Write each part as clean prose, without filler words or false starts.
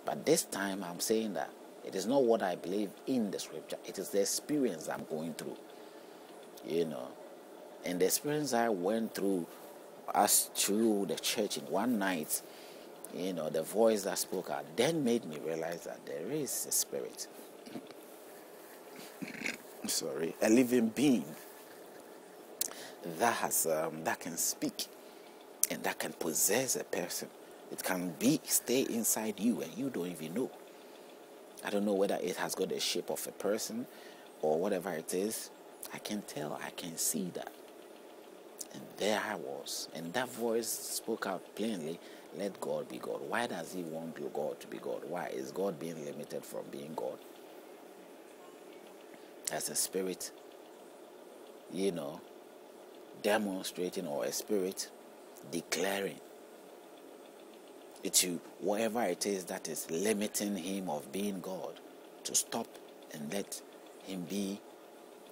But this time I'm saying that it is not what I believe in the scripture. It is the experience I'm going through. And the experience I went through as through the church in one night, the voice that spoke out then made me realize that there is a spirit. A living being that can speak and that can possess a person. It can stay inside you and you don't even know. I don't know whether it has got the shape of a person or whatever it is. I can tell, I can see that. And there I was. And that voice spoke out plainly, let God be God. Why does he want God to be God? Why is God being limited from being God? As a spirit, demonstrating, or a spirit declaring it to whatever it is that is limiting him of being God, to stop and let him be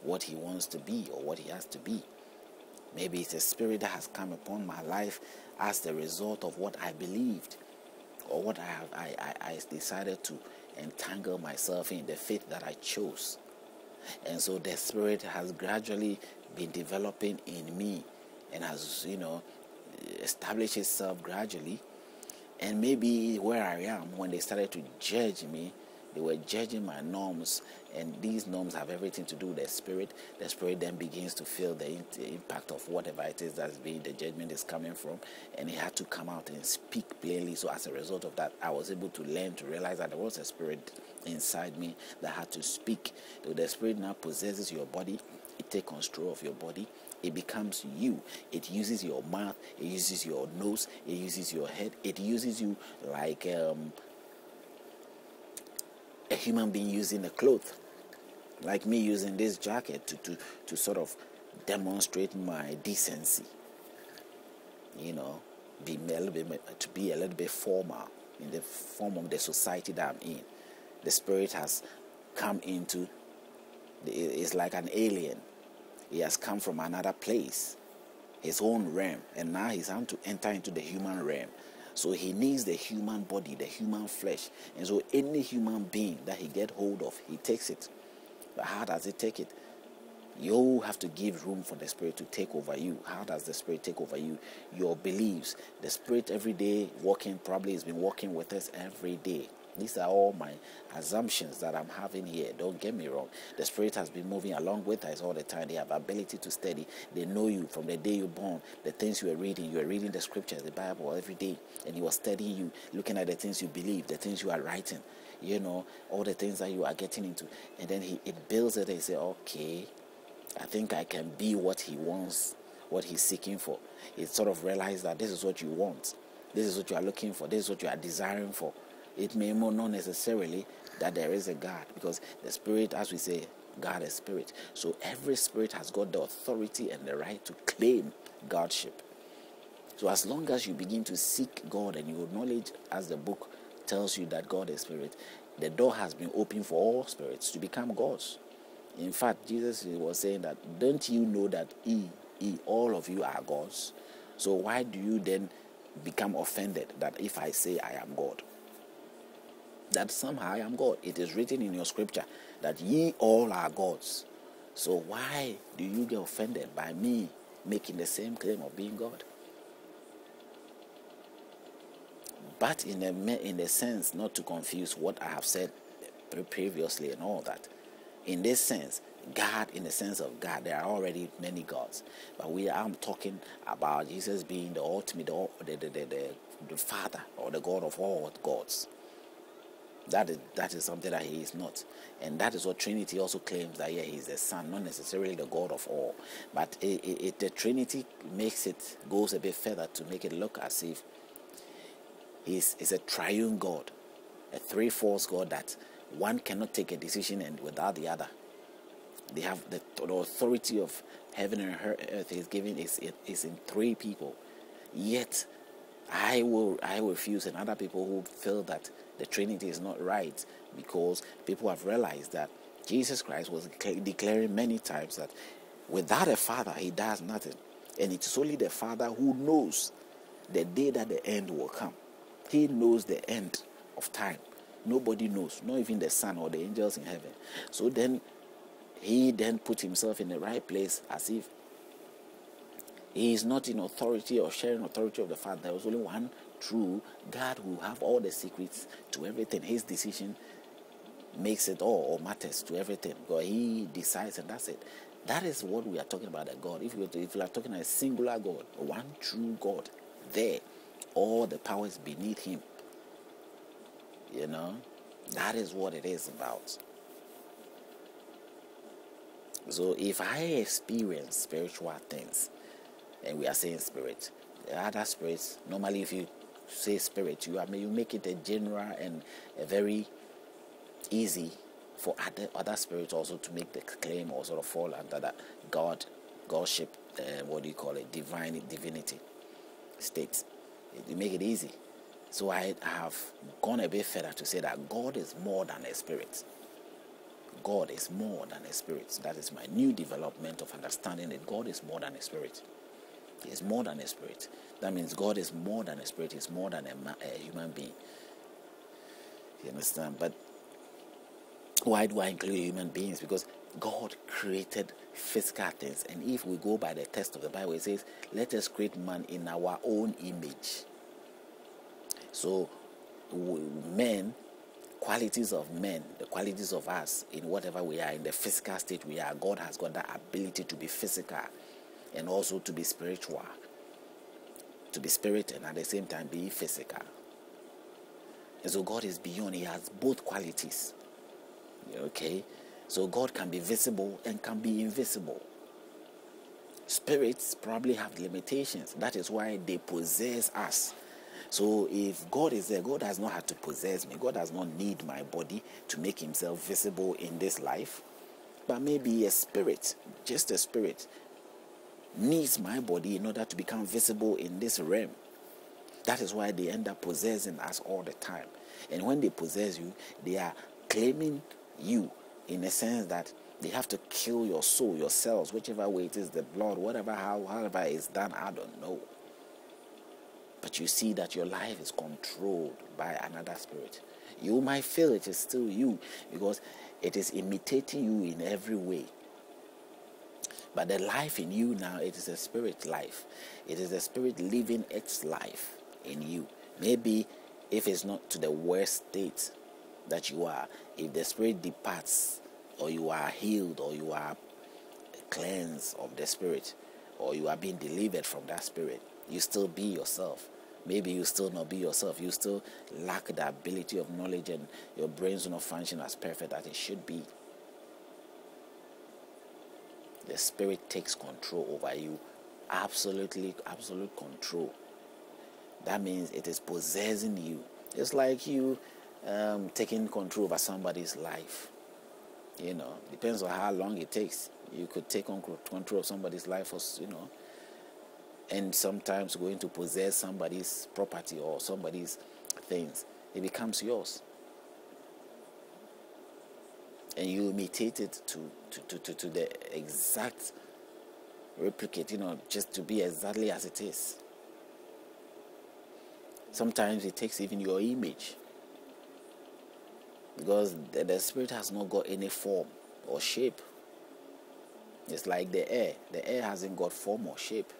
what he wants to be or what he has to be. Maybe it's a spirit that has come upon my life as the result of what I believed or what I decided to entangle myself in, the faith that I chose. And so the spirit has gradually been developing in me and has, established itself gradually. And maybe where I am, when they started to judge me, they were judging my norms, and these norms have everything to do with the spirit. The spirit then begins to feel the impact of whatever it is that's being, the judgment is coming from, and it had to come out and speak plainly. So as a result of that, I was able to learn to realize that there was a spirit inside me that had to speak. So the spirit now possesses your body. It takes control of your body. It becomes you. It uses your mouth. It uses your nose. It uses your head. It uses you like a human being using a cloth, like me using this jacket to sort of demonstrate my decency. Be a little bit formal in the form of the society that I'm in. The spirit has come into. It's like an alien. He has come from another place, his own realm, and now he's having to enter into the human realm. So he needs the human body, the human flesh. And so any human being that he gets hold of, he takes it. But how does he take it? You have to give room for the spirit to take over you. How does the spirit take over you? Your beliefs. The spirit every day probably has been working with us every day. These are all my assumptions that I'm having here. Don't get me wrong. The spirit has been moving along with us all the time. They have ability to study. They know you from the day you're born. The things you are reading the scriptures, the Bible every day. And he was studying you, looking at the things you believe, the things you are writing, all the things that you are getting into. And then it builds it and he says, okay, I think I can be what he wants, what he's seeking for. He sort of realized that this is what you want. This is what you are looking for. This is what you are desiring for. It may not necessarily that there is a God, because the spirit, as we say, God is spirit. So every spirit has got the authority and the right to claim Godship. So as long as you begin to seek God and you acknowledge, as the book tells you, that God is spirit, the door has been opened for all spirits to become gods. In fact, Jesus was saying that, don't you know that all of you are gods? So why do you then become offended that if I say I am God? That somehow I am God. It is written in your scripture that ye all are gods. So why do you get offended by me making the same claim of being God? But in a sense, not to confuse what I have said previously and all that. In this sense, God, in the sense of God, there are already many gods. But I'm talking about Jesus being the ultimate, the Father, or the God of all gods. That is something that he is not. And that is what Trinity also claims, that he is the Son, not necessarily the God of all. But the Trinity goes a bit further to make it look as if he's a triune God, a three-force God, that one cannot take a decision and without the other. They have the authority of heaven and earth is given is in three people. Yet I will refuse, and other people who feel that the Trinity is not right, because people have realized that Jesus Christ was declaring many times that without a Father he does nothing, and it is only the Father who knows the day that the end will come. He knows the end of time. Nobody knows, not even the Son or the angels in heaven. So then he then put himself in the right place as if he is not in authority or sharing authority of the Father. There was only one true God who have all the secrets to everything. His decision makes it all or matters to everything. God, he decides and that's it. That is what we are talking about, a God. If we are talking about a singular God, one true God, there, all the powers beneath him. That is what it is about. So if I experience spiritual things, and we are saying spirit, the other spirits, normally if you say spirit, you make it a general and a very easy for other spirits also to make the claim or sort of fall under that Godship, divinity state. You make it easy. So I have gone a bit further to say that God is more than a spirit. God is more than a spirit. That is my new development of understanding that God is more than a spirit. He is more than a spirit. That means God is more than a spirit. He's more than a human being. You understand? But why do I include human beings? Because God created physical things. And if we go by the text of the Bible, it says, let us create man in our own image. So men, qualities of men, the qualities of us in whatever we are, in the physical state we are, God has got that ability to be physical and also to be spiritual. To be spirit and at the same time be physical. And so God is beyond. He has both qualities. Okay? So God can be visible and can be invisible. Spirits probably have limitations. That is why they possess us. So if God is there, God has not had to possess me. God does not need my body to make himself visible in this life. But maybe a spirit, just a spirit, needs my body in order to become visible in this realm. That is why they end up possessing us all the time. And when they possess you, they are claiming you in a sense that they have to kill your soul, your cells, whichever way it is, the blood, however it's done, I don't know. But you see that your life is controlled by another spirit. You might feel it is still you because it is imitating you in every way. But the life in you now, it is a spirit life. It is a spirit living its life in you. Maybe if it's not to the worst state that you are, if the spirit departs or you are healed or you are cleansed of the spirit or you are being delivered from that spirit, you still be yourself. Maybe you still not be yourself. You still lack the ability of knowledge and your brains do not function as perfect as it should be. The spirit takes control over you. Absolute control. That means it is possessing you. It's like you taking control over somebody's life. Depends on how long it takes. You could take control of somebody's life for, and sometimes going to possess somebody's property or somebody's things. It becomes yours. And you imitate it to the exact replicate, just to be exactly as it is. Sometimes it takes even your image. Because the spirit has not got any form or shape. It's like the air. The air hasn't got form or shape.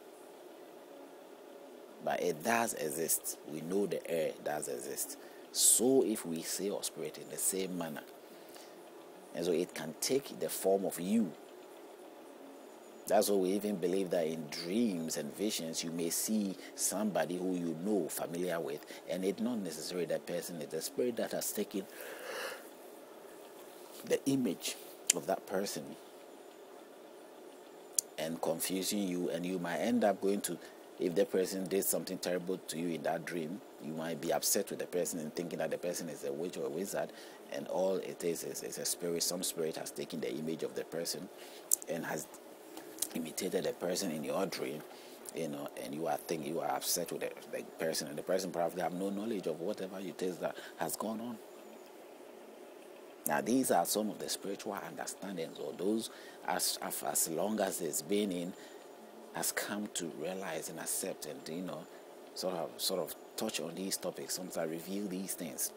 But it does exist. We know the air does exist. So if we say our spirit in the same manner, and so it can take the form of you. That's why we even believe that in dreams and visions you may see somebody who you know, familiar with, and it's not necessarily that person. It's the spirit that has taken the image of that person and confusing you, and you might end up going to, if the person did something terrible to you in that dream, you might be upset with the person and thinking that the person is a witch or a wizard, and all it is a spirit. Some spirit has taken the image of the person and has imitated the person in your dream, and you are upset with the person, and the person probably have no knowledge of whatever it is that has gone on. Now, these are some of the spiritual understandings, or those as long as it's been in, has come to realize and accept, and sort of touch on these topics. Sometimes reveal these things.